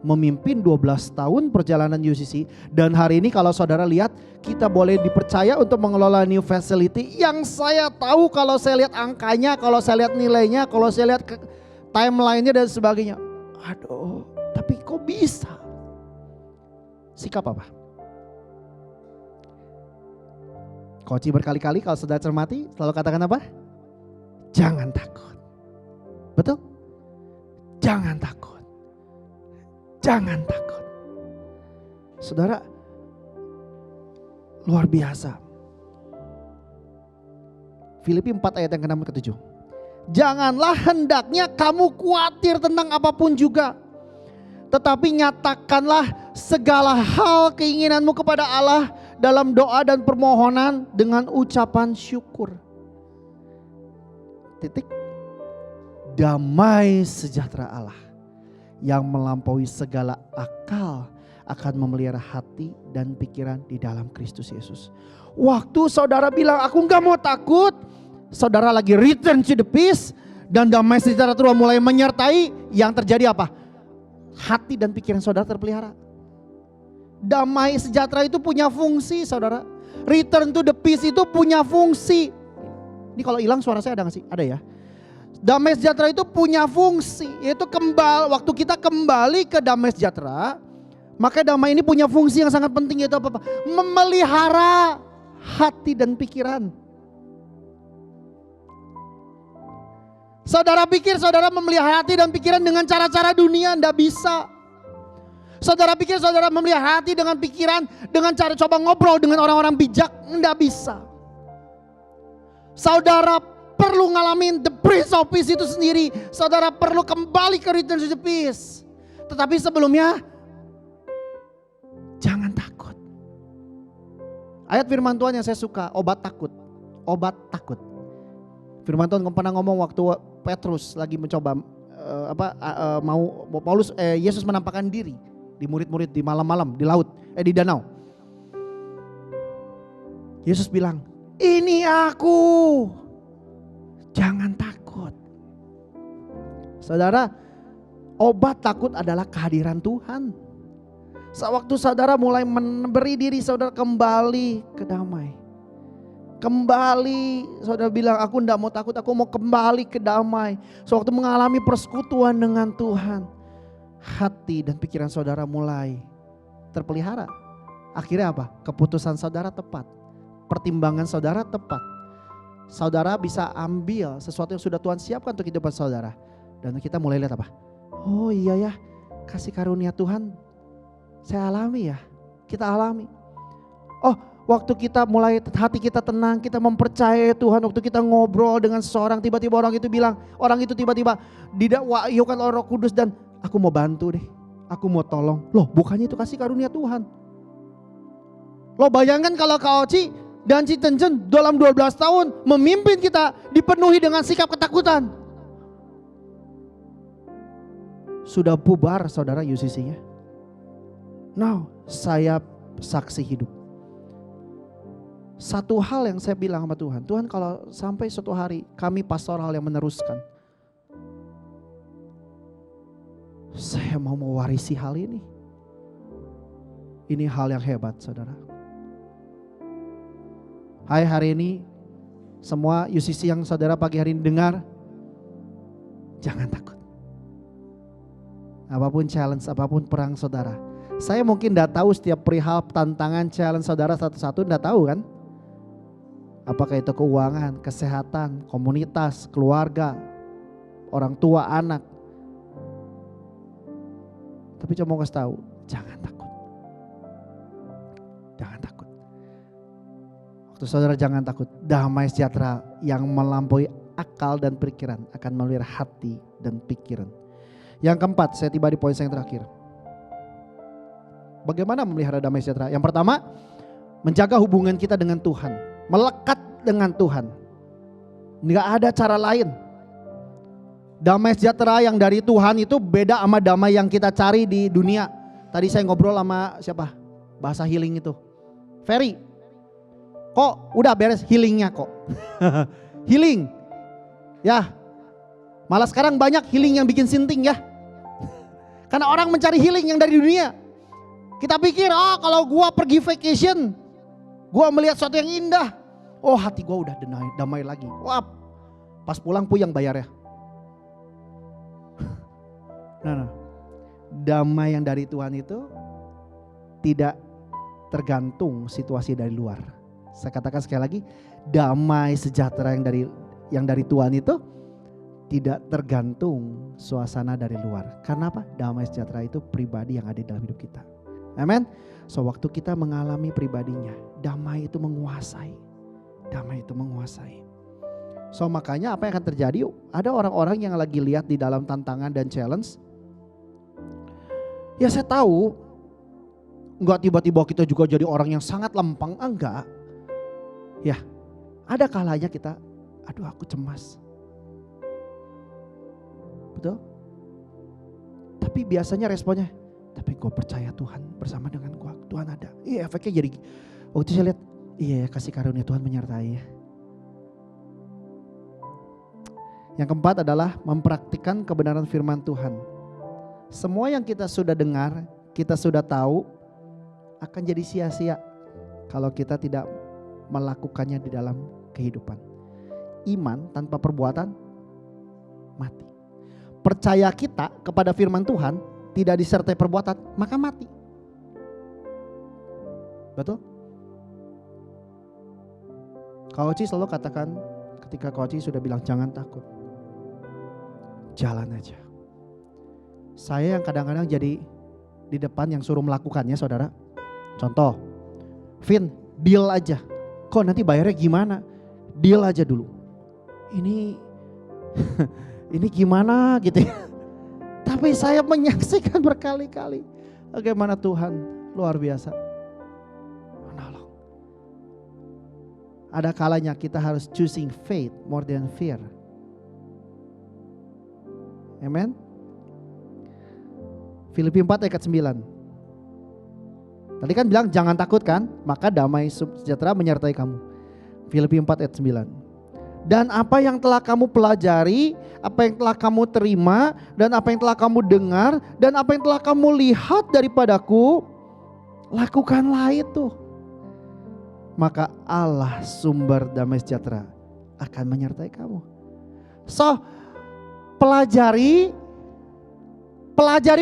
memimpin 12 tahun perjalanan UCC. Dan hari ini kalau saudara lihat, kita boleh dipercaya untuk mengelola new facility yang saya tahu kalau saya lihat angkanya, kalau saya lihat nilainya, kalau saya lihat timelinenya dan sebagainya. Aduh, tapi kok bisa? Sikap apa? Koci berkali-kali kalau sudah cermati selalu katakan apa? Jangan takut. Betul? Jangan takut. Jangan takut. Saudara, luar biasa. Filipi 4 ayat yang ke-6 ke-7. Janganlah hendaknya kamu khawatir tentang apapun juga, tetapi nyatakanlah segala hal keinginanmu kepada Allah dalam doa dan permohonan dengan ucapan syukur. Titik. Damai sejahtera Allah yang melampaui segala akal akan memelihara hati dan pikiran di dalam Kristus Yesus. Waktu saudara bilang aku gak mau takut, saudara lagi return to the peace, dan damai sejahtera Tuhan mulai menyertai, yang terjadi apa? Hati dan pikiran saudara terpelihara. Damai sejahtera itu punya fungsi, saudara. Return to the peace itu punya fungsi. Ini kalau hilang suara saya ada gak sih? Ada ya. Damai sejahtera itu punya fungsi, yaitu waktu kita kembali ke damai sejahtera, maka damai ini punya fungsi yang sangat penting, yaitu apa? Memelihara hati dan pikiran. Saudara pikir saudara memelihara hati dan pikiran dengan cara-cara dunia? Tidak bisa. Saudara pikir saudara memelihara hati dengan pikiran dengan cara coba ngobrol dengan orang-orang bijak? Tidak bisa. Saudara perlu ngalamin the Prince of Peace itu sendiri. Saudara perlu kembali ke return to the peace. Tetapi sebelumnya, jangan takut. Ayat firman Tuhan yang saya suka, obat takut. Obat takut. Firman Tuhan pernah ngomong waktu Petrus lagi mencoba Yesus menampakkan diri di murid-murid di malam-malam di laut, di danau. Yesus bilang, ini aku, jangan takut. Saudara, obat takut adalah kehadiran Tuhan. Sewaktu saudara mulai memberi diri saudara kembali ke damai, kembali saudara bilang aku tidak mau takut, aku mau kembali ke damai. Sewaktu mengalami persekutuan dengan Tuhan, hati dan pikiran saudara mulai terpelihara. Akhirnya apa? Keputusan saudara tepat, pertimbangan saudara tepat. Saudara bisa ambil sesuatu yang sudah Tuhan siapkan untuk kehidupan saudara. Dan kita mulai lihat apa? Oh iya ya, kasih karunia Tuhan saya alami ya, kita alami. Oh, waktu kita mulai hati kita tenang, kita mempercayai Tuhan, waktu kita ngobrol dengan seseorang, tiba-tiba orang itu bilang, orang itu tiba-tiba diwahyukan oleh Roh Kudus dan aku mau bantu deh, aku mau tolong. Loh, bukannya itu kasih karunia Tuhan. Lo bayangkan kalau Kak Oci dan Ci Tencen dalam 12 tahun memimpin kita dipenuhi dengan sikap ketakutan. Sudah bubar saudara UCC-nya. Now, saya saksi hidup. Satu hal yang saya bilang sama Tuhan, Tuhan kalau sampai suatu hari kami pastoral yang meneruskan, saya mau mewarisi hal ini. Ini hal yang hebat saudara. Hai, hari ini semua UCC yang saudara pagi hari ini dengar, jangan takut. Apapun challenge, apapun perang saudara. Saya mungkin tidak tahu setiap perihal tantangan challenge saudara satu-satu, tidak tahu kan. Apakah itu keuangan, kesehatan, komunitas, keluarga, orang tua, anak. Tapi cuma mau kasih tahu, jangan takut. Jangan takut. Waktu saudara jangan takut, damai sejahtera yang melampaui akal dan pikiran akan memelihara hati dan pikiran. Yang keempat, saya tiba di poin yang terakhir. Bagaimana memelihara damai sejahtera? Yang pertama, menjaga hubungan kita dengan Tuhan. Melekat dengan Tuhan. Nggak ada cara lain. Damai sejahtera yang dari Tuhan itu beda sama damai yang kita cari di dunia. Tadi saya ngobrol sama siapa? Bahasa healing itu. Ferry. Kok udah beres healingnya kok. Healing. Ya. Malah sekarang banyak healing yang bikin sinting ya. Karena orang mencari healing yang dari dunia. Kita pikir, kalau gua pergi vacation, gua melihat sesuatu yang indah. Oh, hati gua udah damai lagi. Wah, pas pulang puyeng bayarnya. Nah, damai yang dari Tuhan itu tidak tergantung situasi dari luar. Saya katakan sekali lagi, damai sejahtera yang dari Tuhan itu tidak tergantung suasana dari luar. Karena apa? Damai sejahtera itu pribadi yang ada dalam hidup kita. Amen. So waktu kita mengalami pribadinya, damai itu menguasai. Damai itu menguasai. So makanya apa yang akan terjadi? Ada orang-orang yang lagi lihat di dalam tantangan dan challenge. Ya saya tahu, enggak tiba-tiba kita juga jadi orang yang sangat lempeng, enggak. Ya, ada kalanya kita, aduh aku cemas. Betul? Tapi biasanya responnya, tapi gue percaya Tuhan bersama dengan gue. Tuhan ada. Iya efeknya jadi, waktu saya lihat, iya kasih karunia Tuhan menyertai ya. Yang keempat adalah mempraktikkan kebenaran firman Tuhan. Semua yang kita sudah dengar, kita sudah tahu, akan jadi sia-sia kalau kita tidak melakukannya di dalam kehidupan. Iman tanpa perbuatan mati. Percaya kita kepada firman Tuhan tidak disertai perbuatan, maka mati. Betul? Kak Oci selalu katakan ketika Kak Oci sudah bilang jangan takut, jalan aja. Saya yang kadang-kadang jadi di depan yang suruh melakukannya saudara. Contoh, Vin deal aja. Kok nanti bayarnya gimana? Deal aja dulu. Ini gimana gitu ya. Tapi saya menyaksikan berkali-kali bagaimana Tuhan luar biasa menolong. Ada kalanya kita harus choosing faith more than fear. Amen. Filipi 4 ayat 9. Tadi kan bilang jangan takut kan, maka damai sejahtera menyertai kamu. Filipi 4 ayat 9. Dan apa yang telah kamu pelajari, apa yang telah kamu terima, dan apa yang telah kamu dengar, dan apa yang telah kamu lihat daripadaku, lakukanlah itu. Maka Allah sumber damai sejahtera akan menyertai kamu. So, pelajari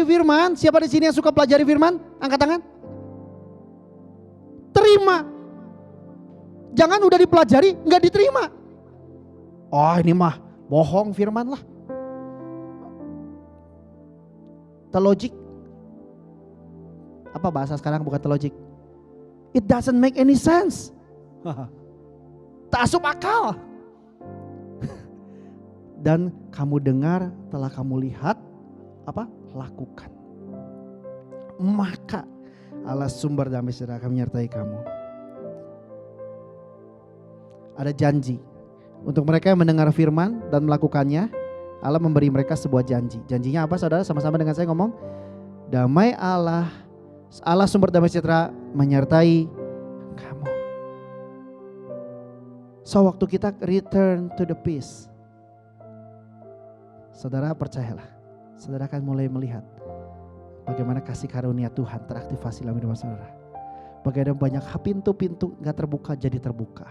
firman. Siapa di sini yang suka pelajari firman? Angkat tangan. Terima. Jangan udah dipelajari nggak diterima. Oh ini mah bohong firman lah. Telogik. Apa bahasa sekarang bukan telogik? It doesn't make any sense. Tak asup akal. Dan kamu dengar, telah kamu lihat, apa? Lakukan. Maka Allah sumber damai sejahtera akan menyertai kamu. Ada janji. Untuk mereka yang mendengar firman dan melakukannya, Allah memberi mereka sebuah janji. Janjinya apa saudara? Sama-sama dengan saya ngomong. Damai Allah, Allah sumber damai sejahtera menyertai kamu. So waktu kita return to the peace, saudara percayalah, saudara akan mulai melihat bagaimana kasih karunia Tuhan teraktivasi dalam hidup saudara. Bagaimana banyak pintu-pintu gak terbuka jadi terbuka.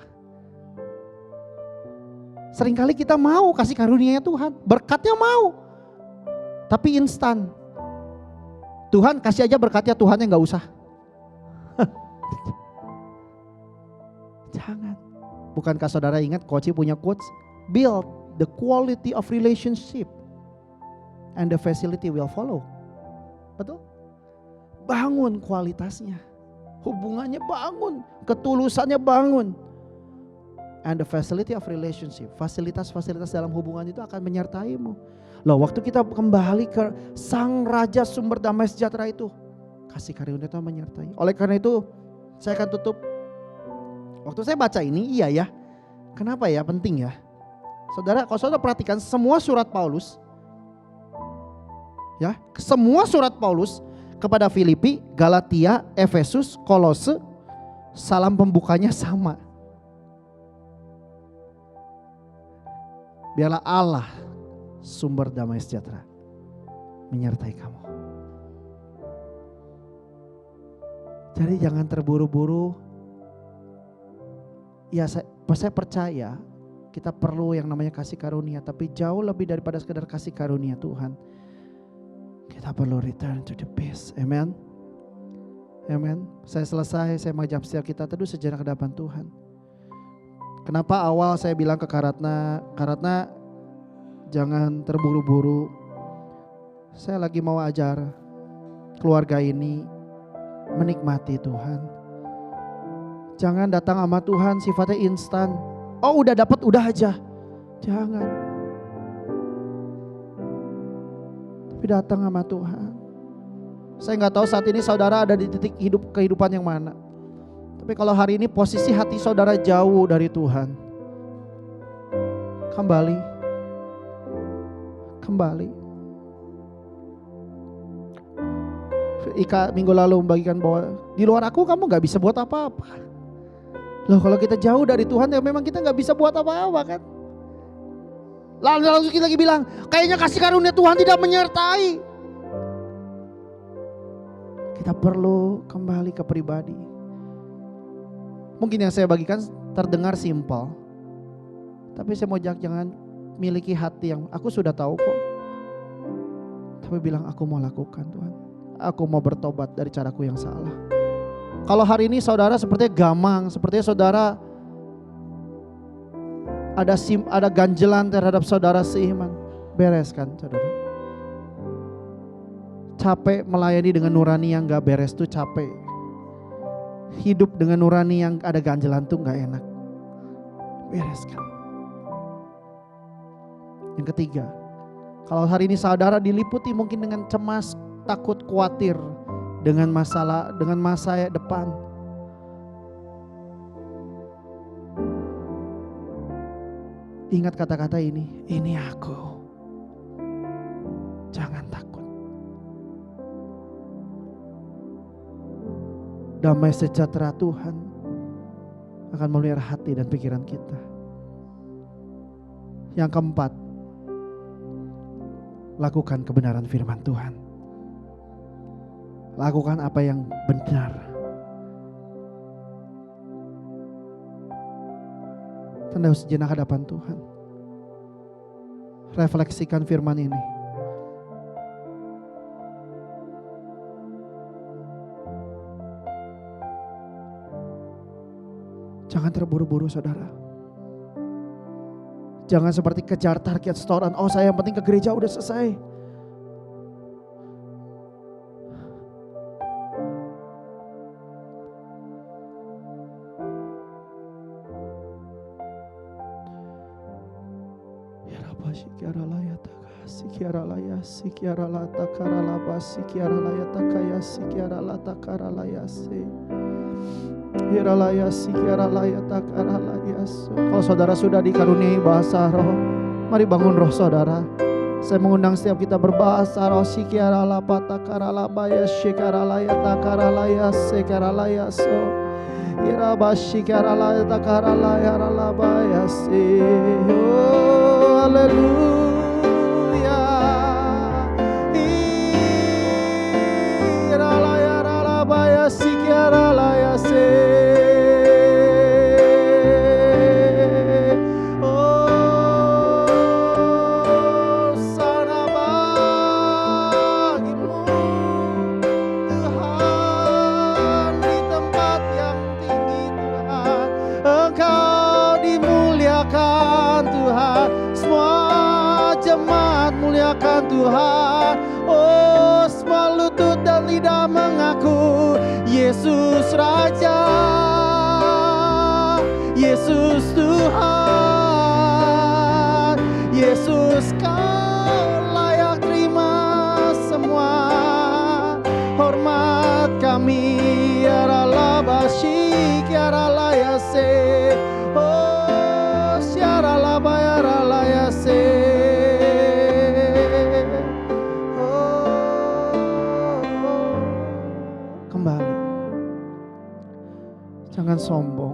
Seringkali kita mau kasih karunia Tuhan, berkatnya mau, tapi instan. Tuhan kasih aja berkatnya, Tuhannya gak usah. Jangan. Bukankah saudara ingat Koci punya quotes? Build the quality of relationship and the facility will follow. Betul? Bangun kualitasnya, hubungannya bangun, ketulusannya bangun. And the facility of relationship, fasilitas-fasilitas dalam hubungan itu akan menyertaimu. Loh, waktu kita kembali ke Sang Raja sumber damai sejahtera itu, kasih karunia Tuhan menyertai. Oleh karena itu, saya akan tutup. Waktu saya baca ini, iya ya. Kenapa ya? Penting ya. Saudara, kalau saudara perhatikan semua surat Paulus, ya, semua surat Paulus kepada Filipi, Galatia, Efesus, Kolose, salam pembukanya sama. Biarlah Allah sumber damai sejahtera menyertai kamu. Jadi jangan terburu-buru. Ya saya percaya kita perlu yang namanya kasih karunia, tapi jauh lebih daripada sekedar kasih karunia Tuhan. Kita perlu return to the peace. Amen. Amen. Saya selesai, saya mengajak setiap kita teduh sejenak ke hadapan Tuhan. Kenapa awal saya bilang ke Karatna jangan terburu-buru. Saya lagi mau ajar keluarga ini menikmati Tuhan. Jangan datang sama Tuhan sifatnya instan. Oh udah dapat udah aja. Jangan. Tapi datang sama Tuhan. Saya gak tahu saat ini saudara ada di titik kehidupan yang mana. Tapi kalau hari ini posisi hati saudara jauh dari Tuhan, kembali. Ika minggu lalu membagikan bahwa di luar aku kamu gak bisa buat apa-apa. Loh kalau kita jauh dari Tuhan ya memang kita gak bisa buat apa-apa kan. Lalu kita lagi bilang kayaknya kasih karunia Tuhan tidak menyertai. Kita perlu kembali ke pribadi. Mungkin yang saya bagikan terdengar simpel, tapi saya mau jangan miliki hati yang aku sudah tahu kok. Tapi bilang aku mau lakukan Tuhan. Aku mau bertobat dari caraku yang salah. Kalau hari ini saudara sepertinya gamang, sepertinya saudara ada ganjelan terhadap saudara seiman, bereskan saudara. Capek melayani dengan nurani yang gak beres tuh capek. Hidup dengan nurani yang ada ganjelan tuh gak enak. Bereskan. Yang ketiga, kalau hari ini saudara diliputi mungkin dengan cemas, takut, khawatir dengan masalah, dengan masa depan. Ingat kata-kata ini aku. Jangan takut. Damai sejahtera Tuhan akan memelihara hati dan pikiran kita. Yang keempat, lakukan kebenaran firman Tuhan. Lakukan apa yang benar. Tanda sejenak hadapan Tuhan. Refleksikan firman ini. Jangan terburu-buru saudara. Jangan seperti kejar target setoran. Oh saya yang penting ke gereja udah selesai. Ya Rabbi sikiara layata sikiara laya sikiara lata karala bas sikiara layata kaya sikiara lata karala yase. Kalau saudara sudah dikaruniai bahasa roh, mari bangun roh saudara. Saya mengundang setiap kita berbahasa roh. Sikiarala patakaralabaya shikaralaya takaralaya sekaralaya so. Irabashikaralaya takaralaya ralabaya si. Oh, haleluya. Iralaya ralabaya sikiaralaya se. Muliakan Tuhan, oh semua lutut dan lidah mengaku Yesus Raja, Yesus Tuhan, Yesus Kau layak terima semua hormat kami. Yaralabashi Yaralayase, oh Syaralabayaralayase. Jangan sombong.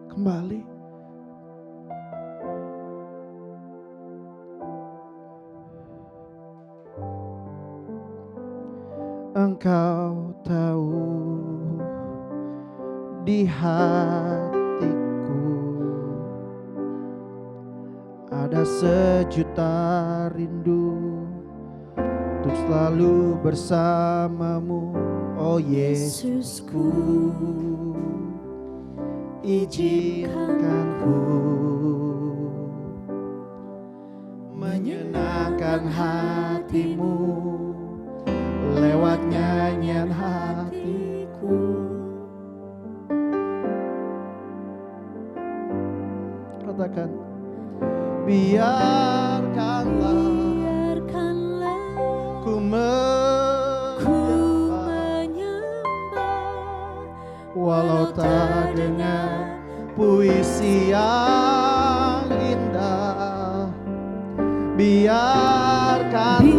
Kembali. Engkau tahu di hatiku ada sejuta rindu untuk selalu bersamamu, oh Yesusku. Izinkan ku menyenangkan hatimu lewat nyanyian hatiku. Katakan, biarkanlah ku menyembah, walau tak dengan puisi yang indah. Biarkanlah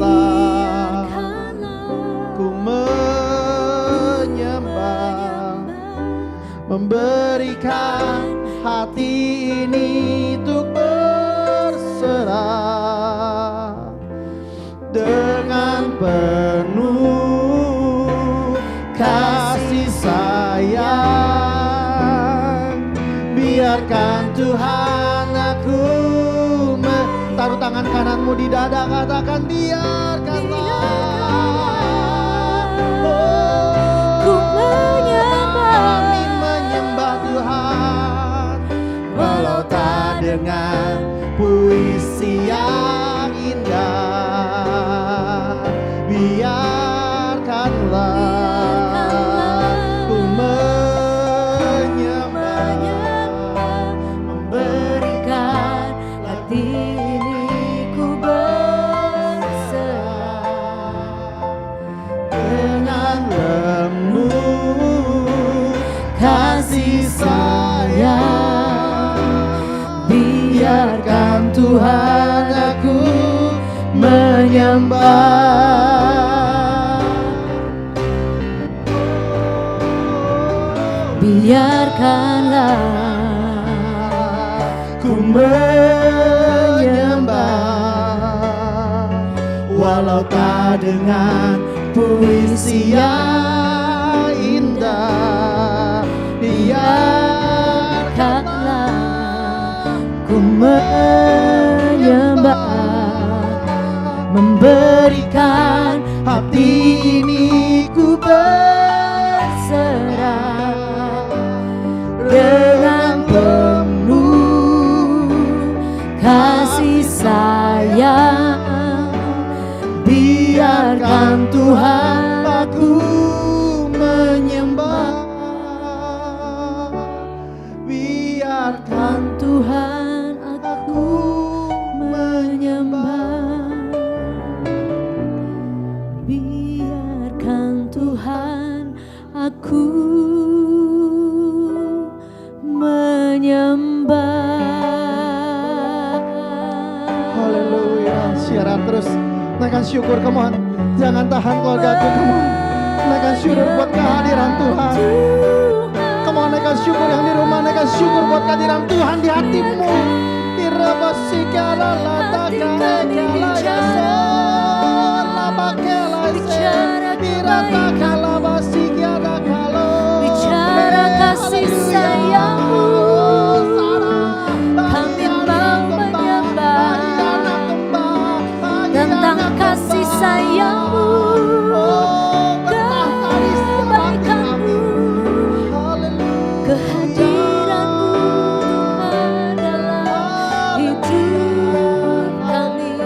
ku menyembah, memberikan hati ini untuk berserah dengan penuh kasih sayang. Biarkan Tuhan aku taruh tangan kananmu di dada, katakan biarkanlah ku menyembah Tuhan, walau tak dengan puisi yang indah. Biarkanlah ku menyembah, memberikan hati ini ku berserah dengan lembut kasih sayang. Biarkan Tuhan aku menyembah, biarkanlah ku menyembah, walau tak dengan puisi yang indah. Biarkanlah ku menyembah, memberikan hati ini ku berserah dengan penuh kasih sayang. Biarkan Tuhan aku menyembah, biarkan Tuhan aku menyembah, biarkan Siaran terus. Naikkan syukur, come on. Jangan tahan keluargaku, come on. Naikkan syukur buat kehadiran Tuhan. Come on, naikkan syukur yang di rumah. Naikkan syukur buat kehadiran Tuhan di hatimu. Irabasikala lataka ekala yason labakela esen. Iratakala basikala kalo. Bicara kasih sayangmu, kami mau menyembah tentang kasih sayangmu, kebaikanmu, kehadiranmu Tuhan dalam hidup kami.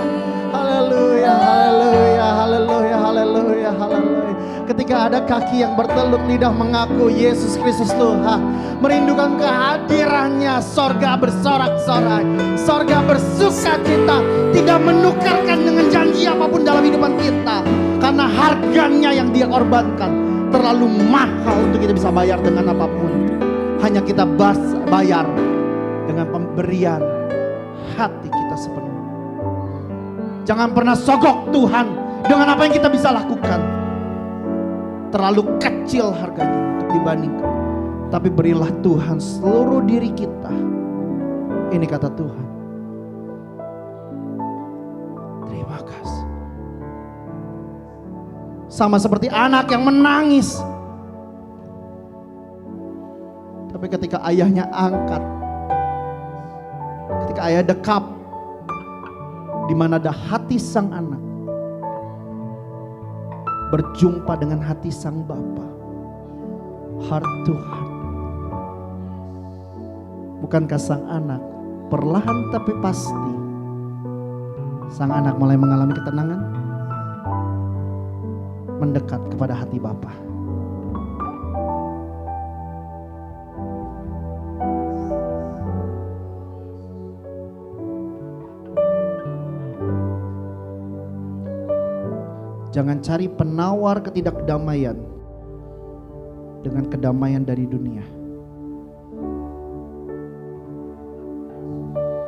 Haleluya, haleluya, haleluya, haleluya, haleluya. Ketika ada kaki yang berteluk lidah mengaku Yesus Kristus Tuhan, merindukan kehadirannya, sorga bersorak-sorai, sorga bersuka cita, tidak menukarkan dengan janji apapun dalam hidupan kita, karena harganya yang dia korbankan terlalu mahal untuk kita bisa bayar dengan apapun. Hanya kita bayar dengan pemberian hati kita sepenuhnya. Jangan pernah sogok Tuhan dengan apa yang kita bisa lakukan. Terlalu kecil harganya untuk dibandingkan. Tapi berilah Tuhan seluruh diri kita. Ini kata Tuhan. Terima kasih. Sama seperti anak yang menangis. Tapi ketika ayahnya angkat, ketika ayah dekap, di mana ada hati sang anak berjumpa dengan hati sang Bapa, heart to heart. Bukankah sang anak perlahan tapi pasti sang anak mulai mengalami ketenangan, mendekat kepada hati Bapa. Jangan cari penawar ketidakdamaian dengan kedamaian dari dunia.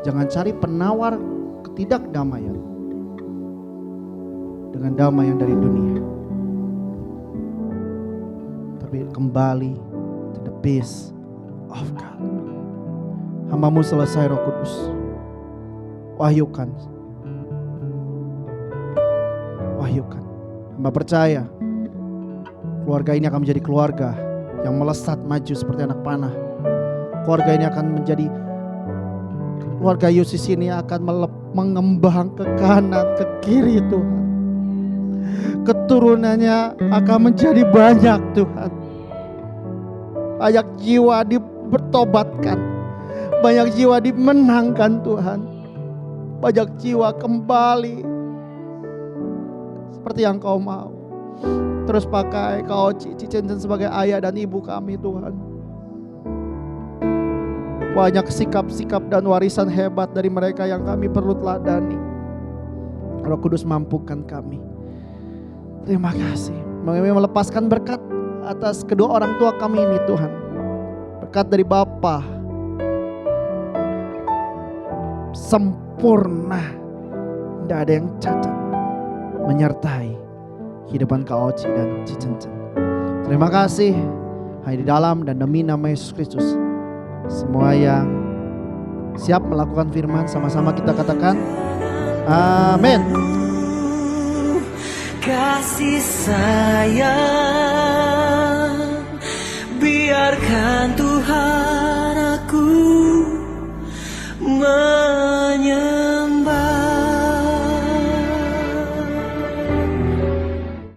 Jangan cari penawar ketidakdamaian dengan damai yang dari dunia. Tapi kembali to the peace of God. Hamba-Mu selesai, Roh Kudus. Wahyukan. Wahyukan. Hamba percaya keluarga ini akan menjadi keluarga yang melesat maju seperti anak panah. Keluarga ini akan menjadi keluarga Yesus ini akan mengembang ke kanan, ke kiri Tuhan. Keturunannya akan menjadi banyak Tuhan. Banyak jiwa dibertobatkan, banyak jiwa dimenangkan Tuhan. Banyak jiwa kembali seperti yang Kau mau. Terus pakai Kau Cici sebagai ayah dan ibu kami Tuhan. Banyak sikap-sikap dan warisan hebat dari mereka yang kami perlu teladani. Roh Kudus mampukan kami. Terima kasih. Kami melepaskan berkat atas kedua orang tua kami ini Tuhan. Berkat dari Bapa sempurna, tidak ada yang cacat, menyertai kehidupan Kak Oci dan Cicen. Terima kasih hanya di dalam dan demi nama Yesus Kristus. Semua yang siap melakukan firman sama-sama kita katakan amin. Kasih sayang biarkan Tuhan